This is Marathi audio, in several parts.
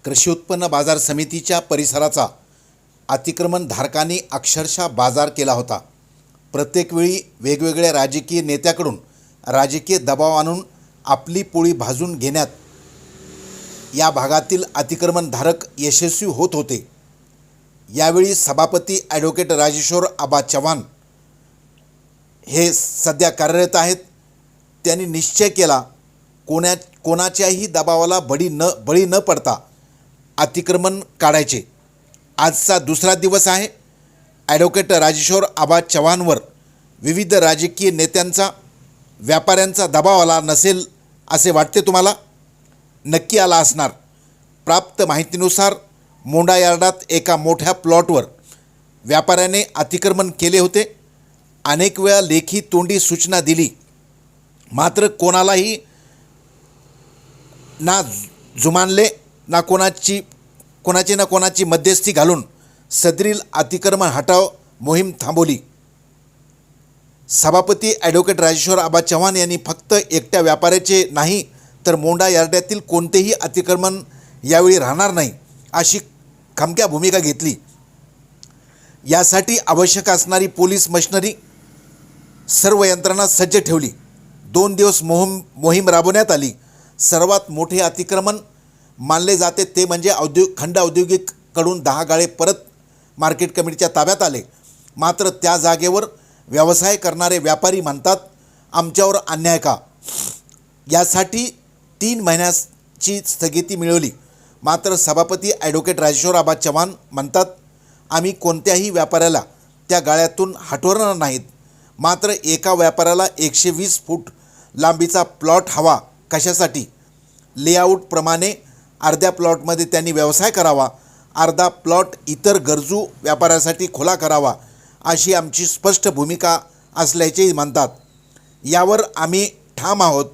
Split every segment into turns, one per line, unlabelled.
कृषी उत्पन्न बाजार समितीच्या परिसराचा अतिक्रमणधारकांनी अक्षरशः बाजार केला होता। प्रत्येक वेळी वेगवेगळ्या राजकीय नेत्याकडून राजकीय दबाव आणून आपली पोळी भाजून घेण्यात या भागातील अतिक्रमणधारक यशस्वी होत होते। यावेळी सभापती ॲडव्होकेट राजेश्वर आबा चव्हाण हे सध्या कार्यरत आहेत। त्यांनी निश्चय केला कोणाच्याही दबावाला बळी न पडता अतिक्रमण काढायचे। आजचा दुसरा दिवस आहे। ॲडव्होकेट राजेश्वर आबा चव्हाणवर विविध राजकीय नेत्यांचा व्यापाऱ्यांचा दबाव आला नसेल असे वाटते तुम्हाला? नक्की आला असणार। प्राप्त माहितीनुसार मोंडा यार्डात एका मोठ्या प्लॉटवर व्यापाऱ्याने अतिक्रमण केले होते। अनेक वेळा लेखी तोंडी सूचना दिली, मात्र कोणालाही ना जुमानले ना कोणाची मध्यस्थी घालून सदरील अतिक्रमण हटाव मोहीम थांबवली। सभापती ॲडव्होकेट राजेश्वर आबा चव्हाण यांनी फक्त एकट्या व्यापाऱ्याचे नाही तर मोंडा यार्डातील कोणतेही अतिक्रमण यावेळी राहणार नाही अशी खमक्या भूमिका घेतली। यासाठी आवश्यक असणारी पोलीस मशिनरी सर्व यंत्रणा सज्ज ठेवली। 2 दिवस मोहीम राबवण्यात आली। सर्वात मोठे अतिक्रमण मानले जाते ते म्हणजे खंड औद्योगिककडून 10 गाळे परत मार्केट कमिटीच्या ताब्यात आले। मात्र त्या जागेवर व्यवसाय करणारे व्यापारी म्हणतात आमच्यावर अन्याय का? यासाठी 3 महिन्याची स्थगिती मिळवली। मात्र सभापती ॲडव्होकेट राजेश्वर आबा चव्हाण म्हणतात आम्ही कोणत्याही व्यापाऱ्याला त्या गाळ्यातून हटवणार नाहीत। मात्र एका व्यापाऱ्याला 120 फूट लांबीचा प्लॉट हवा कशासाठी? लेआउटप्रमाणे अर्ध्या प्लॉटमध्ये त्यांनी व्यवसाय करावा, अर्धा प्लॉट इतर गरजू व्यापाऱ्यासाठी खुला करावा अशी आमची स्पष्ट भूमिका असल्याचे म्हणतात। यावर आम्ही ठाम आहोत।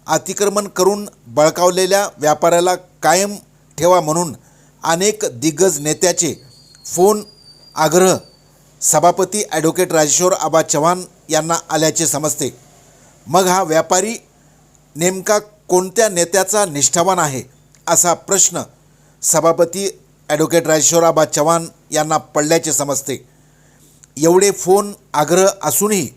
अतिक्रमण करून बळकावलेल्या व्यापाऱ्याला कायम ठेवा म्हणून अनेक दिग्गज नेत्याचे फोन आग्रह सभापती ॲडव्होकेट राजेश्वर आबा चव्हाण यांना आल्याचे समजते। मग हा व्यापारी नेमका कोणत्या नेत्याचा निष्ठावान आहे असा प्रश्न सभापती ॲडव्होकेट राजेश्वर आबा चव्हाण यांना पडल्याचे समजते। एवढे फोन आग्रह असूनही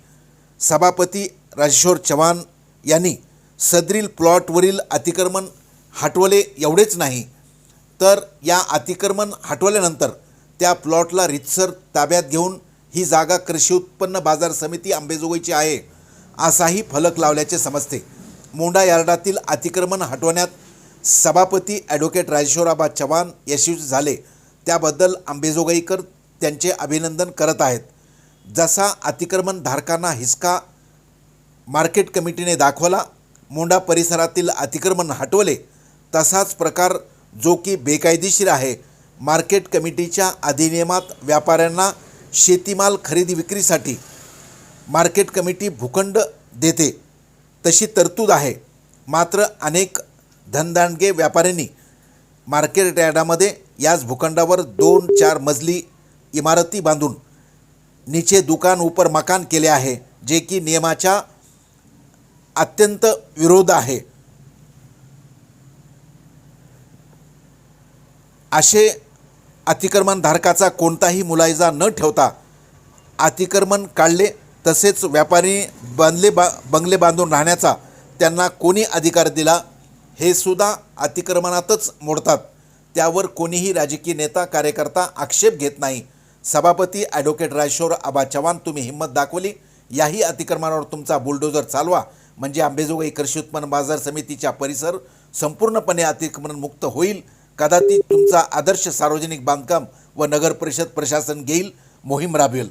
सभापती राजेश्वर चव्हाण यांनी सदरील प्लॉटवरील अतिक्रमण हटवले। एवढेच नाही तर या अतिक्रमण हटवल्यानंतर त्या प्लॉटला रीतसर ताब्यात घेऊन ही जागा कृषी उत्पन्न बाजार समिती अंबेजोगाईची आहे असाही फलक लावल्याचे समजते। मोंडा यार्डातील अतिक्रमण हटवण्यात सभापती ॲडव्होकेट राजेश्वर आबा चव्हाण यशस्वी झाले, त्याबद्दल अंबेजोगाईकर त्यांचे अभिनंदन करत आहेत। जसा अतिक्रमणधारकांना हिसका मार्केट कमिटीने दाखवला, मोंडा परिसरातील अतिक्रमण हटवले, तसाच प्रकार जो की बेकायदेशीर आहे। मार्केट कमिटीच्या अधिनियमात व्यापाऱ्यांना शेतीमाल खरेदी विक्रीसाठी मार्केट कमिटी भूखंड देते तशी तरतूद आहे। मात्र अनेक धनदांडगे व्यापाऱ्यांनी मार्केट यार्डामध्ये याच भूखंडावर 2-4 मजली इमारती बांधून नीचे दुकान ऊपर मकान केले आहे, जे की नियमाच्या अत्यंत विरोध आहे। असे अतिक्रमणधारकाचा कोणताही मुलायजा न ठेवता अतिक्रमण काढले, तसेच व्यापारी बंगले बांधून राहण्याचा त्यांना कोणी अधिकार दिला हे सुद्धा अतिक्रमणातच मोडतात। त्यावर कोणीही राजकीय नेता कार्यकर्ता आक्षेप घेत नाही। सभापती ॲडव्होकेट राजेश्वर आबा चव्हाण, तुम्ही हिंमत दाखवली, याही अतिक्रमणावर तुमचा बुलडोजर चालवा, म्हणजे अंबेजोगाई कृषी उत्पन्न बाजार समितीचा परिसर संपूर्णपणे अतिक्रमणमुक्त होईल। कदाचित तुमचा आदर्श सार्वजनिक बांधकाम व नगर परिषद प्रशासन घेईल, मोहीम राबवेल।